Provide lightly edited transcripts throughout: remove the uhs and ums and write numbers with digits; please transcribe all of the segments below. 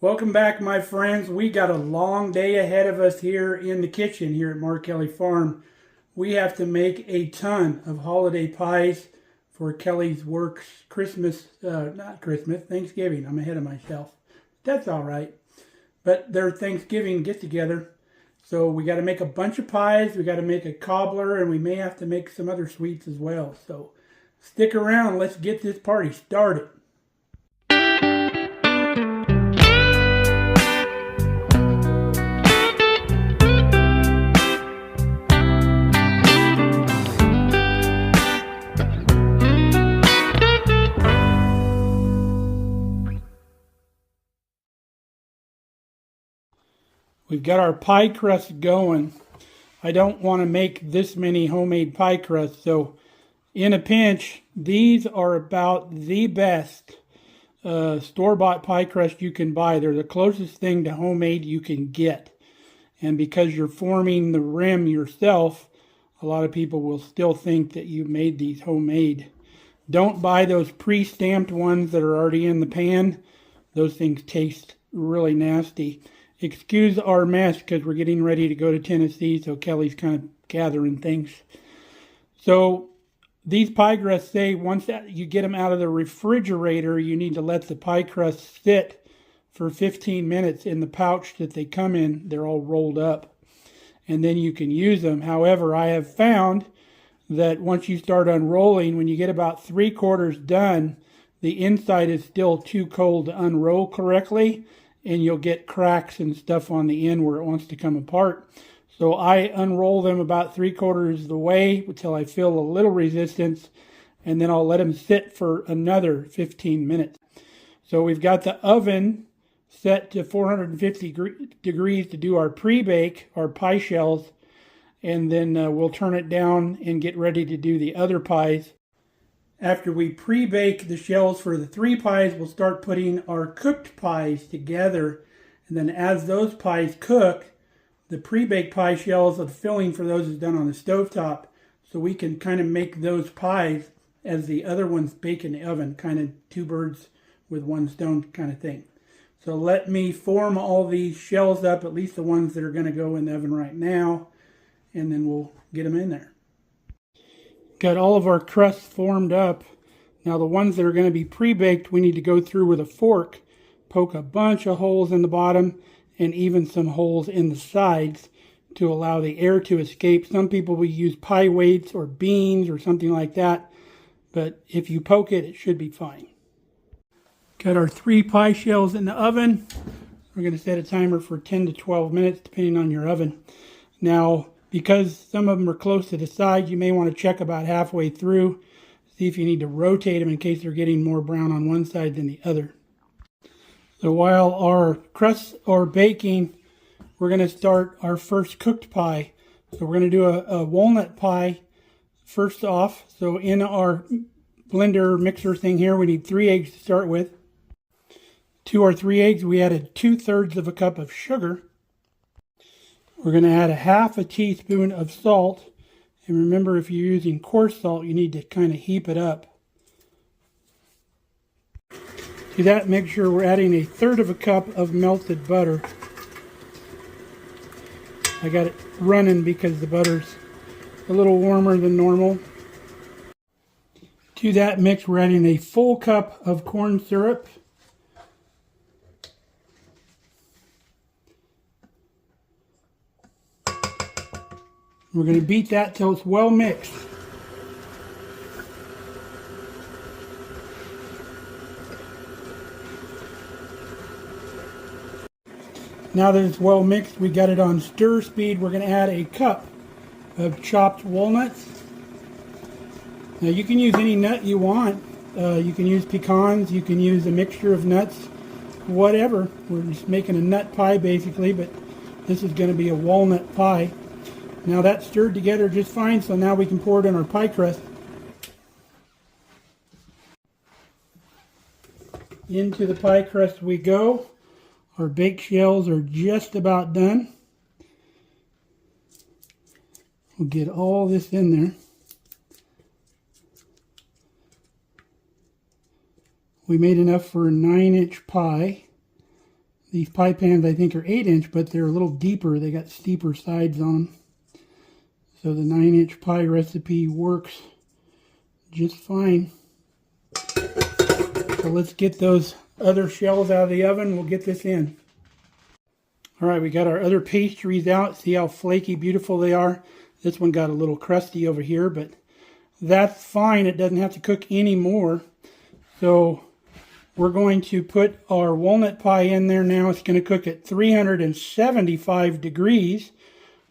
Welcome back, my friends. We got a long day ahead of us here in the kitchen here at Markelly Farm. We have to make a ton of holiday pies for Kelly's Works Thanksgiving. I'm ahead of myself. That's all right. But their Thanksgiving get-together. So we got to make a bunch of pies. We got to make a cobbler, and we may have to make some other sweets as well. So stick around. Let's get this party started. We've got our pie crust going. I don't want to make this many homemade pie crusts, so in a pinch, these are about the best store-bought pie crust you can buy. They're the closest thing to homemade you can get. And because you're forming the rim yourself, a lot of people will still think that you made these homemade. Don't buy those pre-stamped ones that are already in the pan. Those things taste really nasty. Excuse our mess because we're getting ready to go to Tennessee, so Kelly's kind of gathering things. So these pie crusts say once that you get them out of the refrigerator, you need to let the pie crust sit for 15 minutes in the pouch that they come in. They're all rolled up, and then you can use them. However, I have found that once you start unrolling, when you get about 3/4 done, the inside is still too cold to unroll correctly, and you'll get cracks and stuff on the end where it wants to come apart. So I unroll them about 3/4 of the way until I feel a little resistance, and then I'll let them sit for another 15 minutes. So we've got the oven set to 450 degrees to do our pre-bake, our pie shells, and then we'll turn it down and get ready to do the other pies. After we pre-bake the shells for the 3 pies, we'll start putting our cooked pies together. And then as those pies cook, the pre-baked pie shells, the filling for those is done on the stovetop. So we can kind of make those pies as the other ones bake in the oven, kind of 2 birds with 1 stone kind of thing. So let me form all these shells up, at least the ones that are going to go in the oven right now, and then we'll get them in there. Got all of our crusts formed up. Now the ones that are going to be pre-baked, we need to go through with a fork, poke a bunch of holes in the bottom and even some holes in the sides to allow the air to escape. Some people will use pie weights or beans or something like that, but if you poke it, it should be fine. Got our 3 pie shells in the oven. We're going to set a timer for 10 to 12 minutes depending on your oven. Now, because some of them are close to the side, you may want to check about halfway through. See if you need to rotate them in case they're getting more brown on one side than the other. So while our crusts are baking, we're going to start our first cooked pie. So we're going to do a walnut pie first off. So in our blender mixer thing here, we need 3 eggs to start with. To our 3 eggs, we added 2/3 of a cup of sugar. We're going to add a 1/2 teaspoon of salt. And remember, if you're using coarse salt, you need to kind of heap it up. To that mixture, we're adding 1/3 of a cup of melted butter. I got it running because the butter's a little warmer than normal. To that mix, we're adding a full cup of corn syrup. We're going to beat that till it's well mixed. Now that it's well mixed, we got it on stir speed. We're going to add a cup of chopped walnuts. Now you can use any nut you want. You can use pecans, you can use a mixture of nuts, whatever. We're just making a nut pie basically, but this is going to be a walnut pie. Now that's stirred together just fine, so now we can pour it in our pie crust. Into the pie crust we go. Our baked shells are just about done. We'll get all this in there. We made enough for a 9-inch pie. These pie pans I think are 8-inch, but they're a little deeper. They got steeper sides on them. So the 9-inch pie recipe works just fine. So let's get those other shells out of the oven. We'll get this in. All right, we got our other pastries out. See how flaky, beautiful they are? This one got a little crusty over here, but that's fine. It doesn't have to cook anymore. So we're going to put our walnut pie in there now. It's going to cook at 375 degrees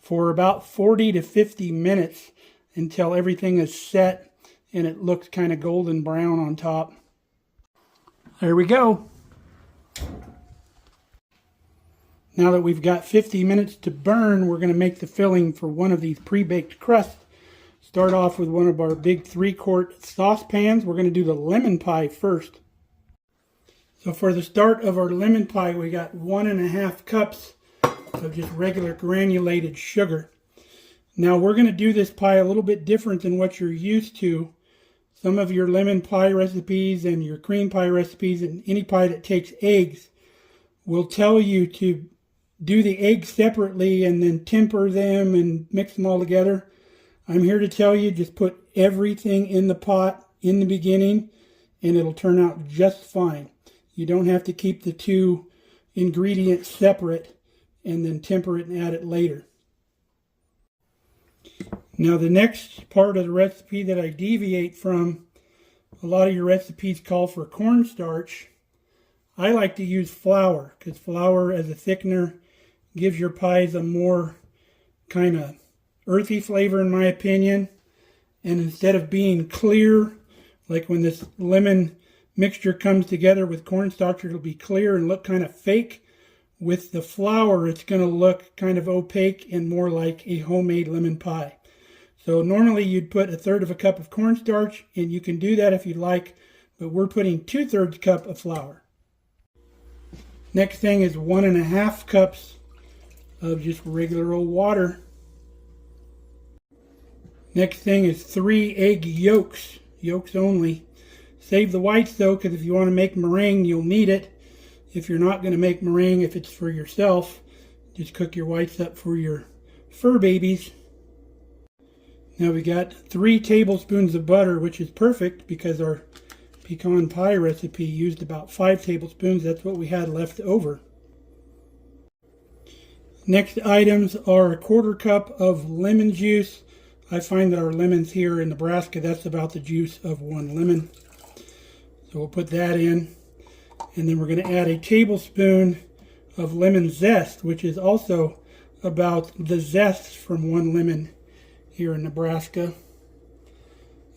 for about 40 to 50 minutes until everything is set and it looks kind of golden brown on top. There we go. Now that we've got 50 minutes to burn, we're going to make the filling for one of these pre-baked crusts. Start off with one of our big 3-quart saucepans. We're going to do the lemon pie first. So for the start of our lemon pie, we got 1.5 cups of just regular granulated sugar. Now we're going to do this pie a little bit different than what you're used to. Some of your lemon pie recipes and your cream pie recipes and any pie that takes eggs will tell you to do the eggs separately and then temper them and mix them all together. I'm here to tell you, just put everything in the pot in the beginning and it'll turn out just fine. You don't have to keep the two ingredients separate and then temper it and add it later. Now the next part of the recipe that I deviate from, a lot of your recipes call for cornstarch. I like to use flour because flour as a thickener gives your pies a more kind of earthy flavor in my opinion. And instead of being clear, like when this lemon mixture comes together with cornstarch, it'll be clear and look kind of fake. With the flour, it's going to look kind of opaque and more like a homemade lemon pie. So normally you'd put 1/3 cup of cornstarch, and you can do that if you'd like, but we're putting 2/3 cup of flour. Next thing is 1.5 cups of just regular old water. Next thing is 3 egg yolks, yolks only. Save the whites though, because if you want to make meringue, you'll need it. If you're not going to make meringue, if it's for yourself, just cook your whites up for your fur babies. Now we got 3 tablespoons of butter, which is perfect because our pecan pie recipe used about 5 tablespoons. That's what we had left over. Next items are 1/4 cup of lemon juice. I find that our lemons here in Nebraska, that's about the juice of 1 lemon. So we'll put that in. And then we're going to add a tablespoon of lemon zest, which is also about the zest from 1 lemon here in Nebraska.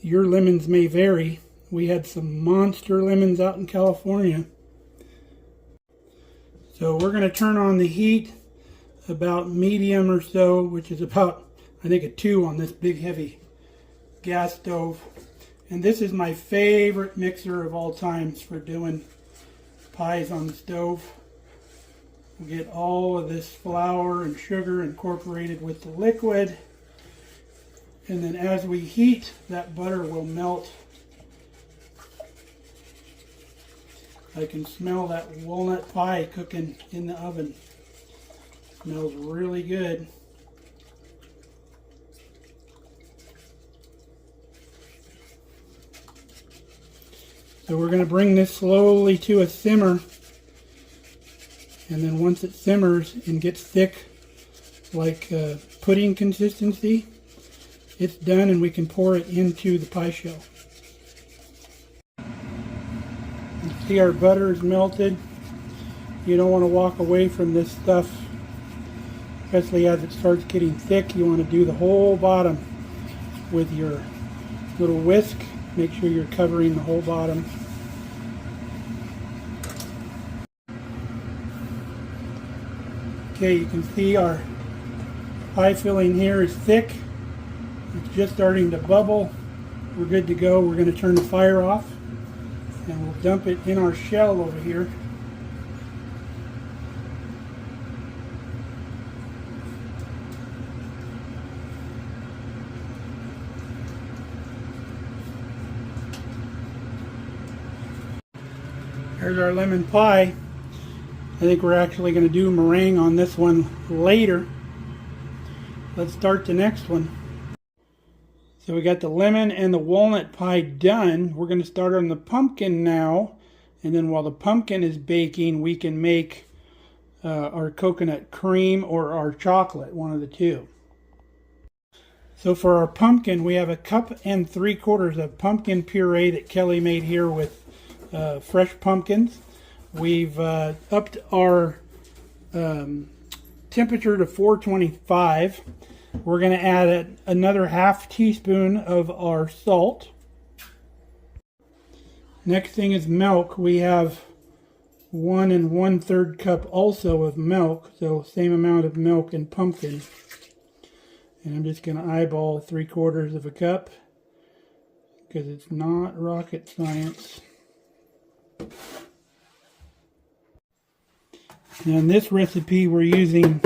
Your lemons may vary. We had some monster lemons out in California. So we're going to turn on the heat about medium or so, which is about, I think, a 2 on this big heavy gas stove. And this is my favorite mixer of all times for doing pies on the stove. We'll get all of this flour and sugar incorporated with the liquid. And then as we heat, that butter will melt. I can smell that walnut pie cooking in the oven. Smells really good. So we're going to bring this slowly to a simmer. And then once it simmers and gets thick, like pudding consistency, it's done and we can pour it into the pie shell. You see our butter is melted. You don't want to walk away from this stuff, especially as it starts getting thick. You want to do the whole bottom with your little whisk. Make sure you're covering the whole bottom. Okay, you can see our pie filling here is thick. It's just starting to bubble. We're good to go. We're going to turn the fire off and we'll dump it in our shell over here. Here's our lemon pie. think we're actually going to do meringue on this one later. Let's start the next one. So we got the lemon and the walnut pie done. We're going to start on the pumpkin now. And then while the pumpkin is baking, we can make our coconut cream or our chocolate, one of the two. So for our pumpkin, we have 1 3/4 cups of pumpkin puree that Kelly made here with fresh pumpkins. We've upped our temperature to 425. We're going to add another 1/2 teaspoon of our salt. Next thing is milk. We have 1 1/3 cup also of milk, so same amount of milk and pumpkin. And I'm just going to eyeball 3/4 cup because it's not rocket science. Now in this recipe we're using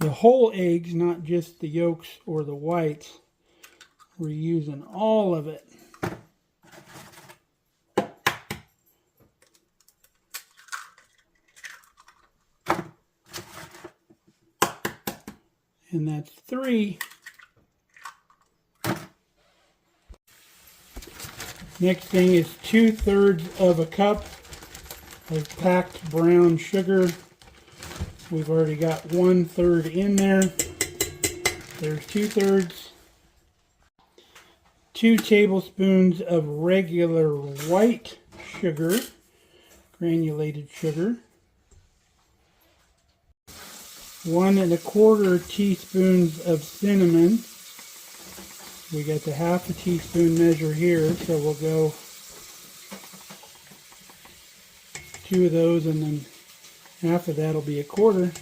the whole eggs, not just the yolks or the whites. We're using all of it. And that's 3. Next thing is 2/3 cup of packed brown sugar. We've already got 1/3 in there. There's 2/3. 2 tablespoons of regular white sugar, granulated sugar. 1 1/4 teaspoons of cinnamon. We got the 1/2 teaspoon measure here, so we'll go 2 of those, and then half of that will be 1/4.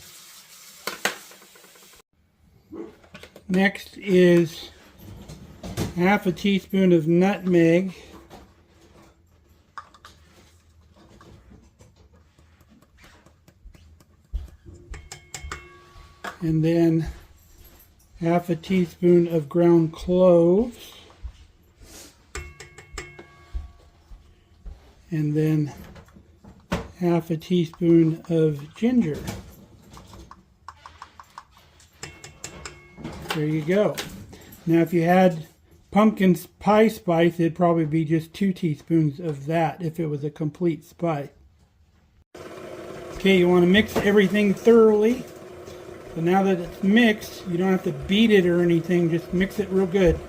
Next is 1/2 teaspoon of nutmeg. And then 1/2 teaspoon of ground cloves. And then 1/2 teaspoon of ginger. There you go. Now if you had pumpkin pie spice, it'd probably be just 2 teaspoons of that if it was a complete spice. Okay, you want to mix everything thoroughly. So now that it's mixed, you don't have to beat it or anything, just mix it real good.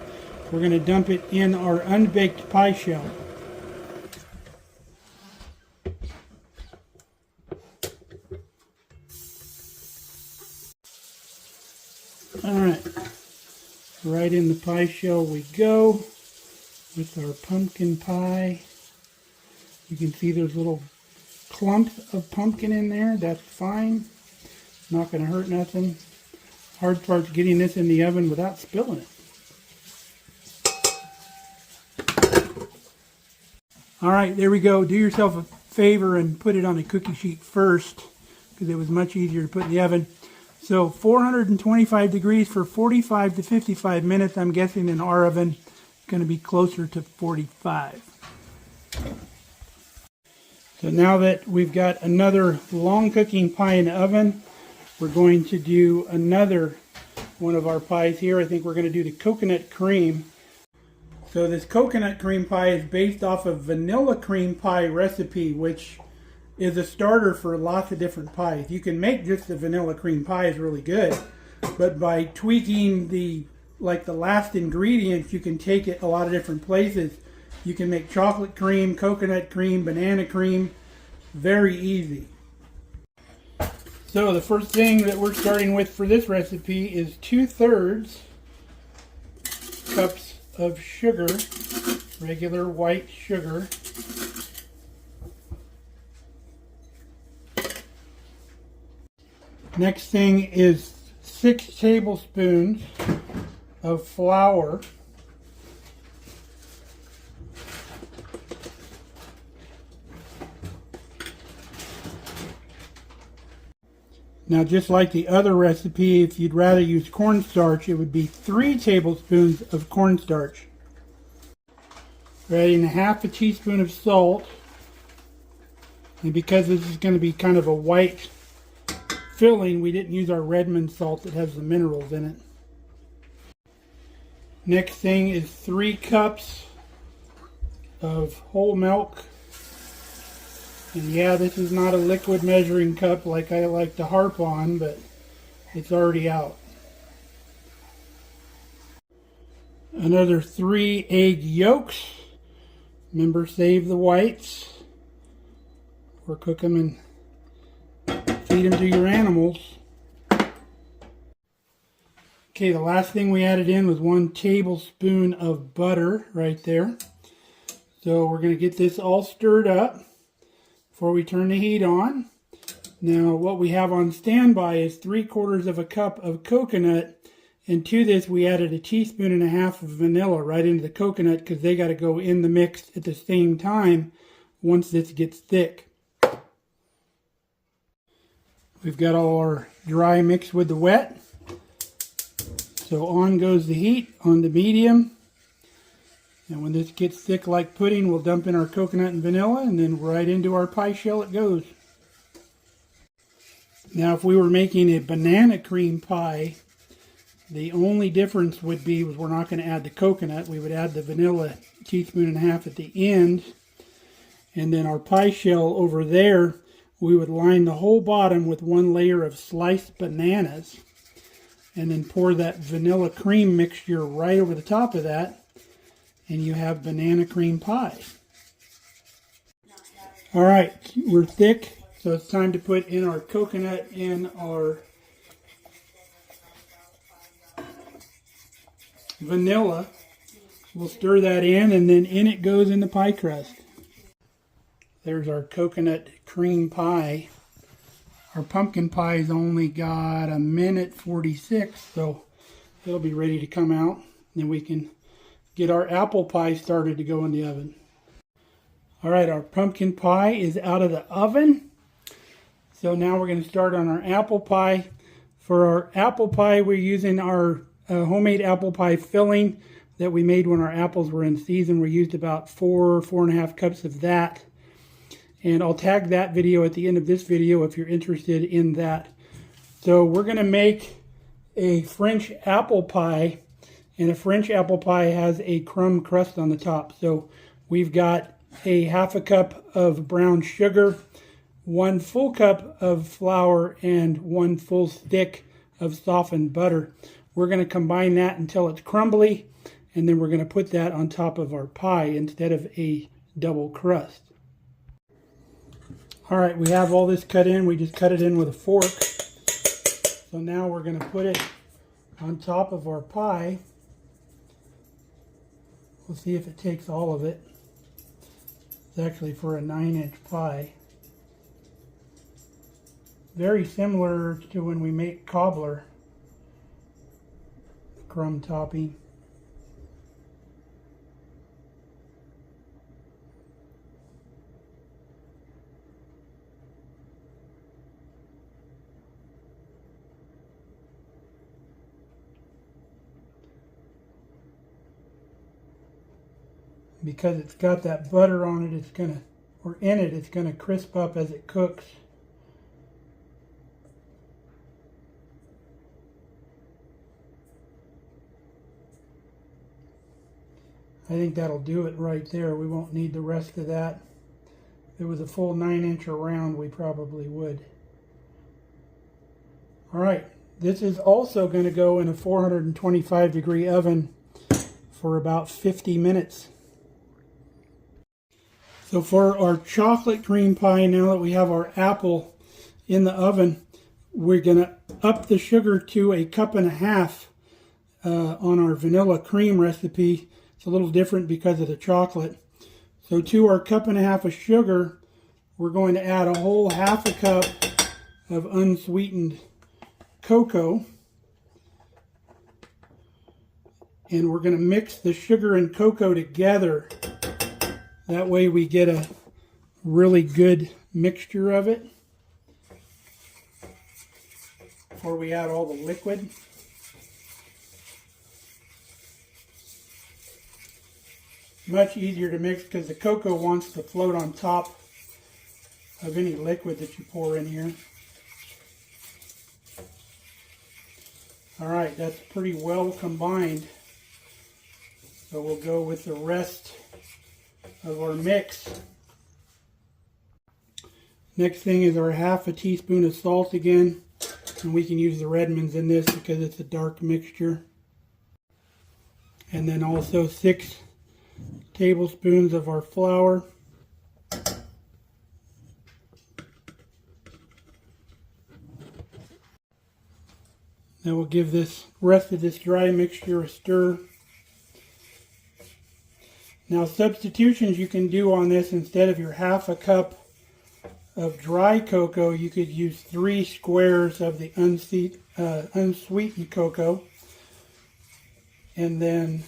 We're going to dump it in our unbaked pie shell. Alright, right in the pie shell we go with our pumpkin pie. You can see there's little clumps of pumpkin in there, that's fine. Not going to hurt nothing. Hard part's getting this in the oven without spilling it. Alright, there we go. Do yourself a favor and put it on a cookie sheet first, because it was much easier to put in the oven. So 425 degrees for 45 to 55 minutes. I'm guessing in our oven it's going to be closer to 45. So now that we've got another long cooking pie in the oven, we're going to do another one of our pies here. I think we're going to do the coconut cream. So this coconut cream pie is based off of vanilla cream pie recipe, which is a starter for lots of different pies. You can make just the vanilla cream pie is really good, but by tweaking the last ingredients, you can take it a lot of different places. You can make chocolate cream, coconut cream, banana cream, very easy. So the first thing that we're starting with for this recipe is 2/3 cups of sugar, regular white sugar. Next thing is 6 tablespoons of flour. Now, just like the other recipe, if you'd rather use cornstarch, it would be 3 tablespoons of cornstarch. We're adding 1/2 teaspoon of salt, And because this is going to be kind of a white filling, we didn't use our Redmond salt that has the minerals in it. Next thing is 3 cups of whole milk. And yeah, this is not a liquid measuring cup like I like to harp on, but it's already out. Another 3 egg yolks. Remember, save the whites or cook them and feed them to your animals. Okay, the last thing we added in was 1 tablespoon of butter right there. So we're going to get this all stirred up before we turn the heat on. Now what we have on standby is 3/4 of a cup of coconut, and to this we added 1.5 teaspoons of vanilla right into the coconut because they got to go in the mix at the same time once this gets thick. We've got all our dry mixed with the wet. So on goes the heat on the medium. And when this gets thick like pudding, we'll dump in our coconut and vanilla, and then right into our pie shell it goes. Now if we were making a banana cream pie, the only difference would be we're not going to add the coconut. We would add the vanilla 1.5 teaspoons at the end. And then our pie shell over there, we would line the whole bottom with 1 layer of sliced bananas. And then pour that vanilla cream mixture right over the top of that, and you have banana cream pie. All right, we're thick, so it's time to put in our coconut and our vanilla. We'll stir that in, and then in it goes in the pie crust. There's our coconut cream pie. Our pumpkin pie's only got 1:46, so it'll be ready to come out. Then we can get our apple pie started to go in the oven. All right, our pumpkin pie is out of the oven. So now we're going to start on our apple pie. For our apple pie, we're using our homemade apple pie filling that we made when our apples were in season. We used about 4.5 cups of that. And I'll tag that video at the end of this video if you're interested in that. So we're going to make a French apple pie. And a French apple pie has a crumb crust on the top. So we've got 1/2 cup of brown sugar, 1 full cup of flour, and 1 full stick of softened butter. We're going to combine that until it's crumbly. And then we're going to put that on top of our pie instead of a double crust. All right, we have all this cut in. We just cut it in with a fork. So now we're going to put it on top of our pie. We'll see if it takes all of it. It's actually for a 9-inch pie. Very similar to when we make cobbler, the crumb topping. Because it's got that butter on it, it's gonna crisp up as it cooks. I think that'll do it right there. We won't need the rest of that. If it was a full 9-inch around, we probably would. All right, this is also going to go in a 425-degree oven for about 50 minutes. So for our chocolate cream pie, now that we have our apple in the oven, we're going to up the sugar to 1.5 cups on our vanilla cream recipe. It's a little different because of the chocolate. So to our 1.5 cups of sugar, we're going to add a whole 1/2 cup of unsweetened cocoa. And we're going to mix the sugar and cocoa together. That way we get a really good mixture of it before we add all the liquid. Much easier to mix because the cocoa wants to float on top of any liquid that you pour in here. Alright, that's pretty well combined. So we'll go with the rest of our mix. Next thing is our half a teaspoon of salt again. And we can use the Redmonds in this because it's a dark mixture. And then also 6 tablespoons of our flour. Then we'll give this rest of this dry mixture a stir. Now substitutions you can do on this, instead of your half a cup of dry cocoa, you could use 3 squares of the unsweetened cocoa. And then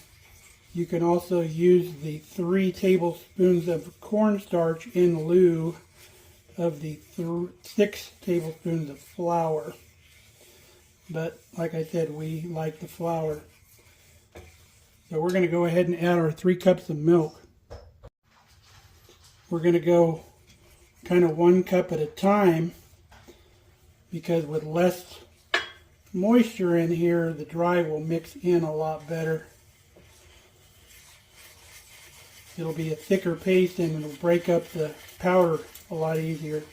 you can also use the 3 tablespoons of cornstarch in lieu of the 6 tablespoons of flour. But like I said, we like the flour. So we're going to go ahead and add our 3 cups of milk. We're going to go kind of 1 cup at a time, because with less moisture in here, the dry will mix in a lot better. It'll be a thicker paste and it'll break up the powder a lot easier.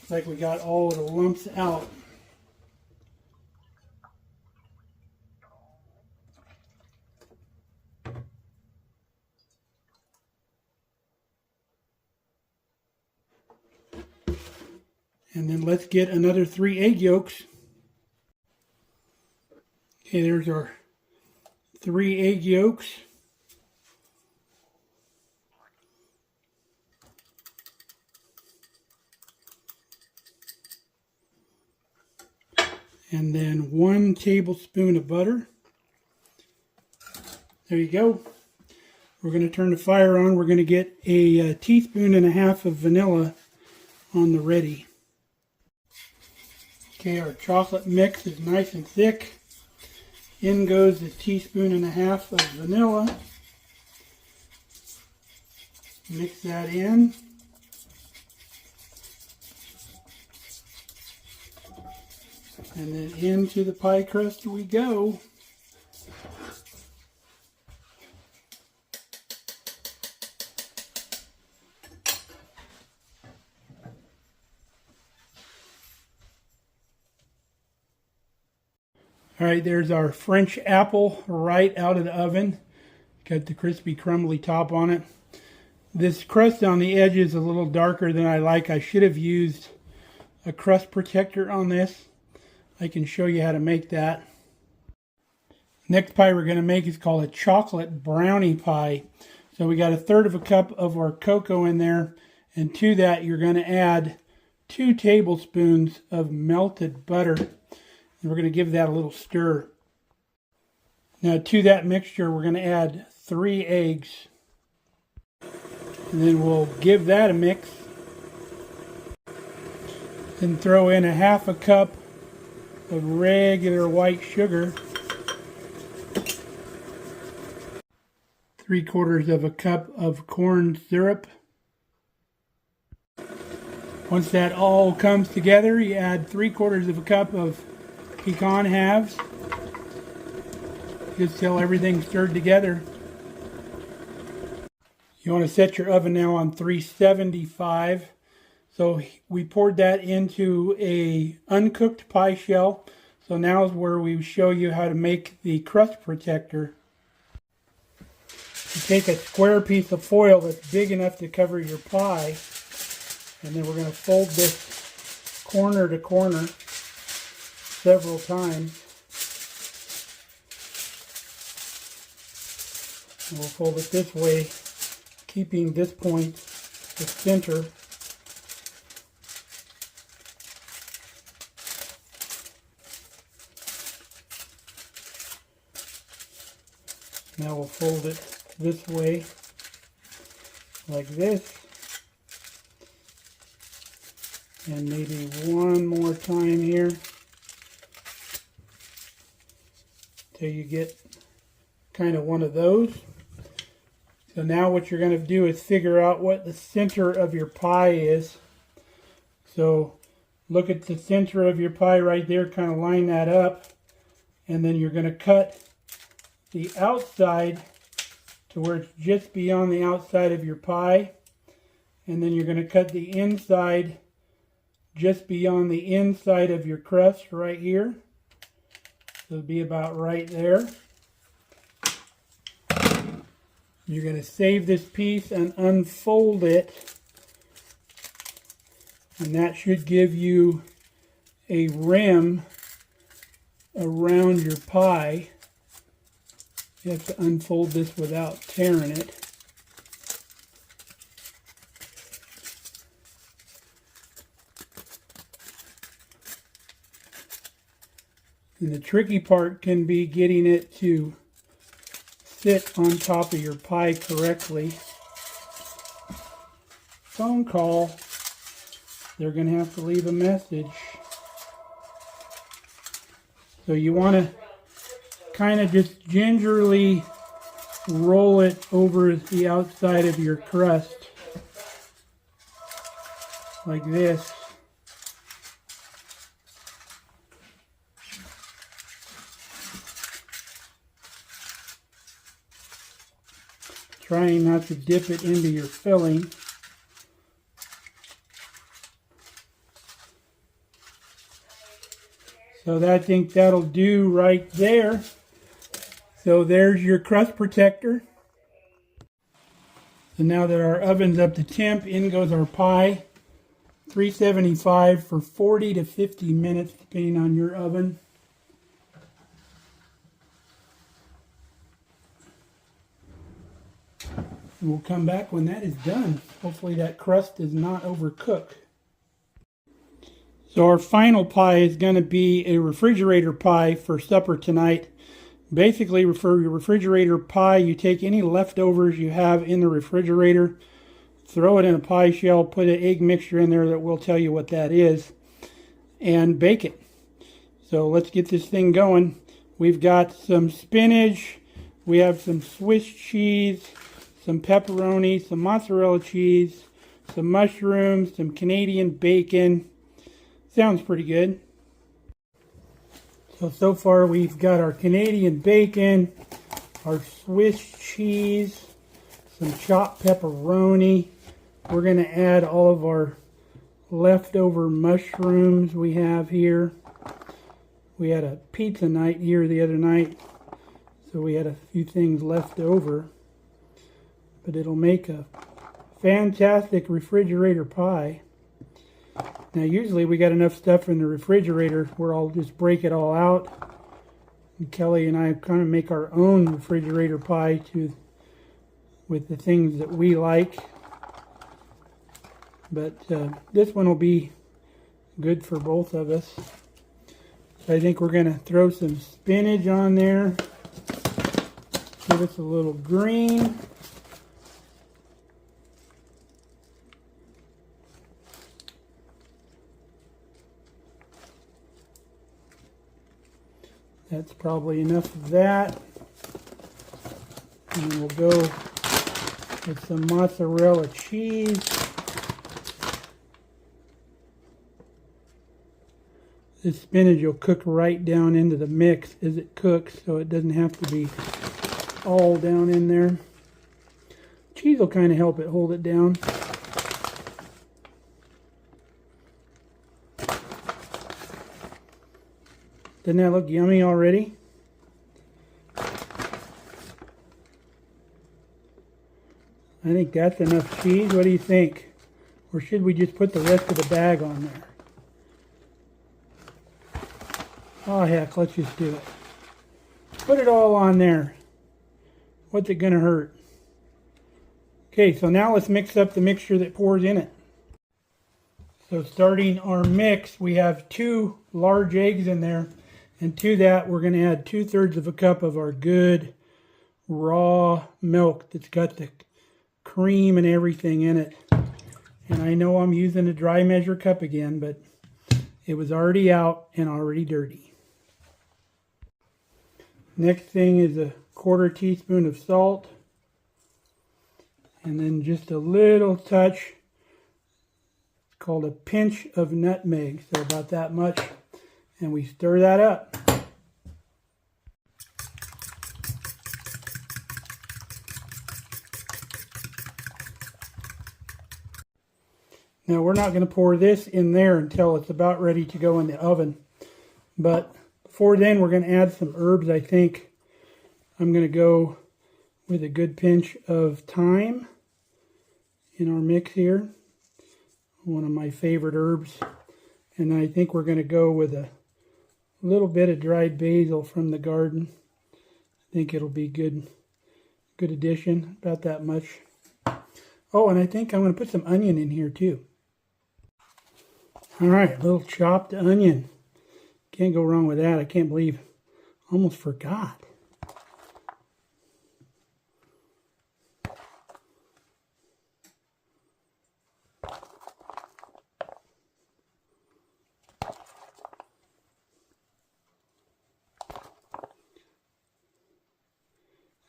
Looks like we got all of the lumps out. And then let's get another 3 egg yolks. Okay, there's our 3 egg yolks. And then 1 tablespoon of butter. There you go. We're going to turn the fire on. We're going to get a teaspoon and a half of vanilla on the ready. Okay, our chocolate mix is nice and thick. In goes the teaspoon and a half of vanilla. Mix that in. And then into the pie crust we go. Alright, there's our French apple right out of the oven. Got the crispy crumbly top on it. This crust on the edge is a little darker than I like. I should have used a crust protector on this. I can show you how to make that. Next pie we're going to make is called a chocolate brownie pie. So we got 1/3 cup of our cocoa in there, and to that you're going to add 2 tablespoons of melted butter. And we're going to give that a little stir. Now to that mixture we're going to add 3 eggs. And then we'll give that a mix. Then throw in 1/2 cup of regular white sugar. 3/4 cup of corn syrup. Once that all comes together, you add 3/4 cup of pecan halves. Just till everything's stirred together. You want to set your oven now on 375. So we poured that into a uncooked pie shell. So now is where we show you how to make the crust protector. You take a square piece of foil that's big enough to cover your pie, and then we're going to fold this corner to corner several times. And we'll fold it this way, keeping this point the center. Now we'll fold it this way, like this, and maybe one more time here, till you get kind of one of those. So now what you're going to do is figure out what the center of your pie is. So look at the center of your pie right there, kind of line that up. And then you're going to cut the outside to where it's just beyond the outside of your pie. And then you're going to cut the inside just beyond the inside of your crust right here. So it'll be about right there. You're going to save this piece and unfold it. And that should give you a rim around your pie. You have to unfold this without tearing it. And the tricky part can be getting it to sit on top of your pie correctly. Phone call. They're going to have to leave a message. So you want to kind of just gingerly roll it over the outside of your crust. Like this. Trying not to dip it into your filling. So I think that'll do right there. So there's your crust protector. So now that our oven's up to temp, in goes our pie. 375 for 40 to 50 minutes, depending on your oven. And we'll come back when that is done. Hopefully that crust does not overcook. So our final pie is going to be a refrigerator pie for supper tonight. Basically, for your refrigerator pie, you take any leftovers you have in the refrigerator, throw it in a pie shell, put an egg mixture in there that will tell you what that is, and bake it. So let's get this thing going. We've got some spinach, we have some Swiss cheese, some pepperoni, some mozzarella cheese, some mushrooms, some Canadian bacon. Sounds pretty good. So far we've got our Canadian bacon, our Swiss cheese, some chopped pepperoni. We're going to add all of our leftover mushrooms we have here. We had a pizza night here the other night, so we had a few things left over. But it'll make a fantastic refrigerator pie. Now usually we got enough stuff in the refrigerator where I'll just break it all out. And Kelly and I kind of make our own refrigerator pie with the things that we like. But this one will be good for both of us. So I think we're going to throw some spinach on there. Give us a little green. That's probably enough of that. And we'll go with some mozzarella cheese. This spinach will cook right down into the mix as it cooks, so it doesn't have to be all down in there. Cheese will kind of help it hold it down. Doesn't that look yummy already? I think that's enough cheese. What do you think? Or should we just put the rest of the bag on there? Oh heck, let's just do it. Put it all on there. What's it gonna hurt? Okay, so now let's mix up the mixture that pours in it. So starting our mix, we have 2 large eggs in there. And to that, we're going to add 2/3 of a cup of our good raw milk that's got the cream and everything in it. And I know I'm using a dry measure cup again, but it was already out and already dirty. Next thing is a 1/4 teaspoon of salt. And then just a little touch. It's called a pinch of nutmeg. So about that much. And we stir that up. Now we're not going to pour this in there until it's about ready to go in the oven. But before then we're going to add some herbs, I think. I'm going to go with a good pinch of thyme in our mix here. One of my favorite herbs. And I think we're going to go with a little bit of dried basil from the garden. I think it'll be good addition, about that much. Oh, and I think I'm going to put some onion in here too. All right, a little chopped onion. Can't go wrong with that. I can't believe, almost forgot.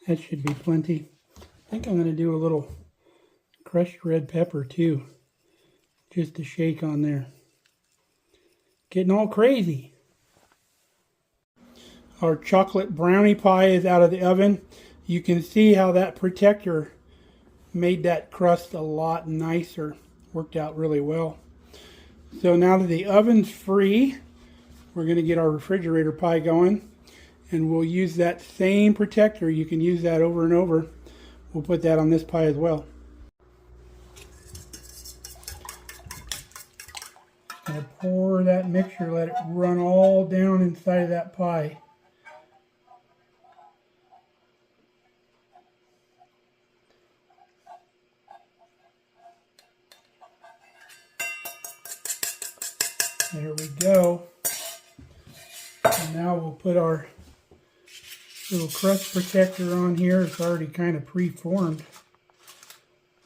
That should be plenty. I think I'm going to do a little crushed red pepper too. Just a shake on there. Getting all crazy. Our chocolate brownie pie is out of the oven. You can see how that protector made that crust a lot nicer. Worked out really well. So now that the oven's free, we're going to get our refrigerator pie going. And we'll use that same protector. You can use that over and over. We'll put that on this pie as well. Going to pour that mixture, let it run all down inside of that pie. There we go. And now we'll put our little crust protector on here. It's already kind of pre-formed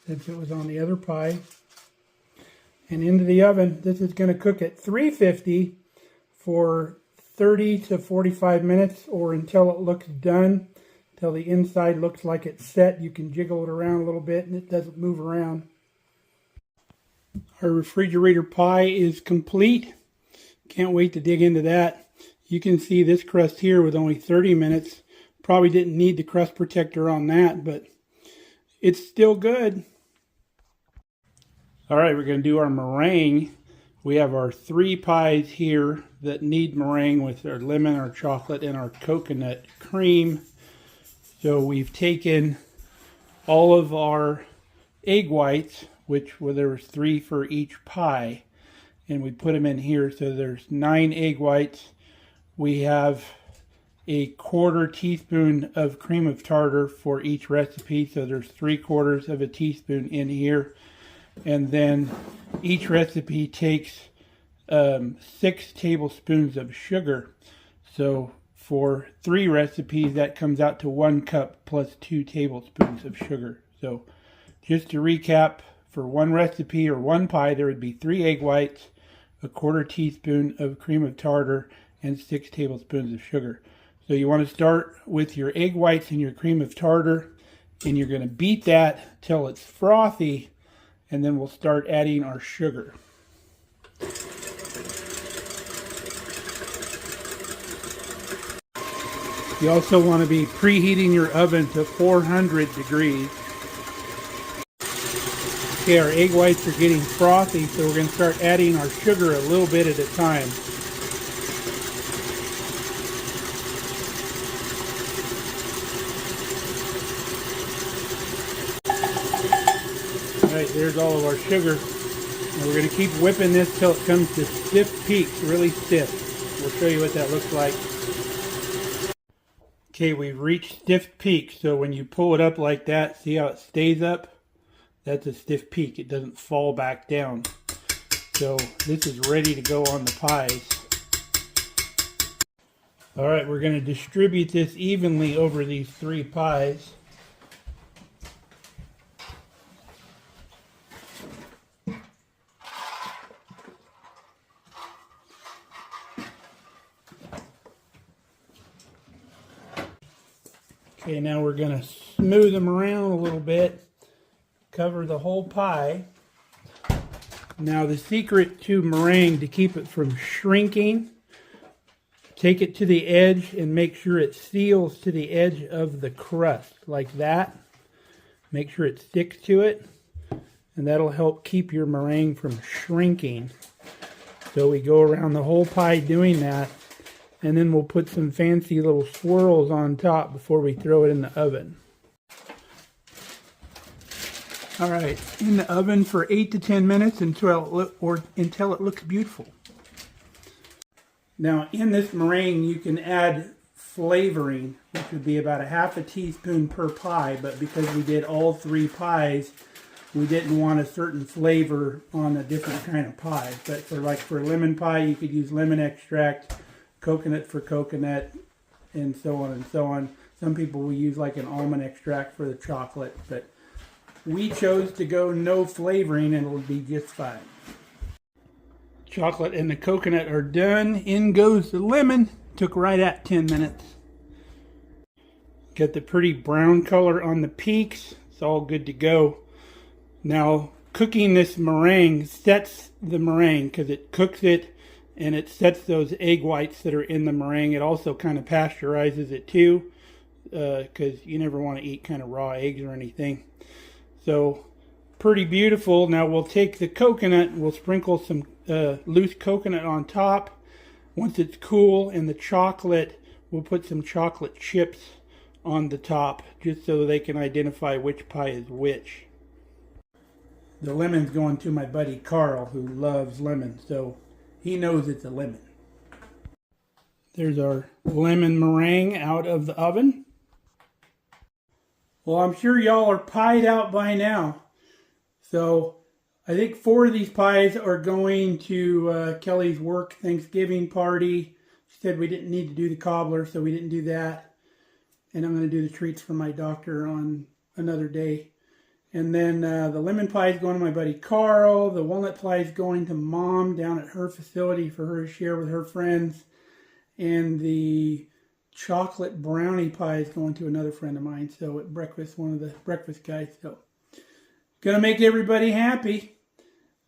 since it was on the other pie. And into the oven. This is going to cook at 350 for 30 to 45 minutes, or until it looks done, until the inside looks like it's set. You can jiggle it around a little bit and it doesn't move around. Our refrigerator pie is complete. Can't wait to dig into that. You can see this crust here with only 30 minutes. Probably didn't need the crust protector on that, but it's still good. All right, we're going to do our meringue. We have our 3 pies here that need meringue with our lemon, our chocolate, and our coconut cream. So we've taken all of our egg whites, which there was 3 for each pie, and we put them in here. So there's 9 egg whites. We have a 1/4 teaspoon of cream of tartar for each recipe. So there's 3/4 of a teaspoon in here. And then each recipe takes 6 tablespoons of sugar. So for 3 recipes, that comes out to 1 cup plus 2 tablespoons of sugar. So just to recap, for 1 recipe or 1 pie, there would be 3 egg whites, a 1/4 teaspoon of cream of tartar, and 6 tablespoons of sugar. So you want to start with your egg whites and your cream of tartar, and you're going to beat that till it's frothy, and then we'll start adding our sugar. You also want to be preheating your oven to 400 degrees. Okay, our egg whites are getting frothy, so we're going to start adding our sugar a little bit at a time. Alright, there's all of our sugar. And we're going to keep whipping this till it comes to stiff peaks, really stiff. We'll show you what that looks like. Okay, we've reached stiff peak, so when you pull it up like that, see how it stays up? That's a stiff peak. It doesn't fall back down. So this is ready to go on the pies. Alright, we're going to distribute this evenly over these 3 pies. Okay, now we're going to smooth them around a little bit. Cover the whole pie. Now the secret to meringue, to keep it from shrinking, take it to the edge and make sure it seals to the edge of the crust, like that. Make sure it sticks to it, and that'll help keep your meringue from shrinking. So we go around the whole pie doing that, and then we'll put some fancy little swirls on top before we throw it in the oven. All right, in the oven for 8 to 10 minutes until it looks beautiful. Now, in this meringue, you can add flavoring, which would be about a half a teaspoon per pie, but because we did all 3 pies, we didn't want a certain flavor on a different kind of pie. But for lemon pie, you could use lemon extract, coconut for coconut, and so on and so on. Some people will use like an almond extract for the chocolate, but we chose to go no flavoring, and it'll be just fine. Chocolate and the coconut are done. In goes the lemon. Took right at 10 minutes. Got the pretty brown color on the peaks. It's all good to go. Now, cooking this meringue sets the meringue because it cooks it and it sets those egg whites that are in the meringue. It also kind of pasteurizes it too, because you never want to eat kind of raw eggs or anything. So, pretty beautiful. Now we'll take the coconut and we'll sprinkle some loose coconut on top. Once it's cool, and the chocolate, we'll put some chocolate chips on the top just so they can identify which pie is which. The lemon's going to my buddy Carl, who loves lemon, so he knows it's a lemon. There's our lemon meringue out of the oven. Well, I'm sure y'all are pied out by now. So I think 4 of these pies are going to Kelly's work Thanksgiving party. She said we didn't need to do the cobbler, so we didn't do that. And I'm going to do the treats for my doctor on another day. And then the lemon pie is going to my buddy Carl. The walnut pie is going to Mom down at her facility for her to share with her friends. And the chocolate brownie pie is going to another friend of mine. So at breakfast, one of the breakfast guys. So gonna make everybody happy.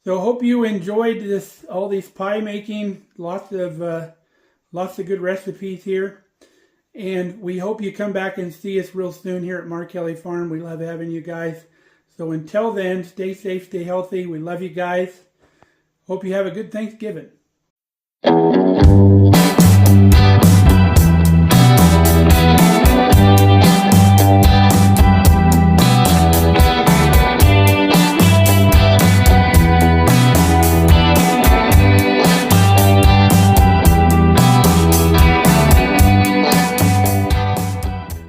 So hope you enjoyed this, all these pie making. Lots of good recipes here. And we hope you come back and see us real soon here at Markelly Farm. We love having you guys. So until then, stay safe, stay healthy. We love you guys. Hope you have a good Thanksgiving.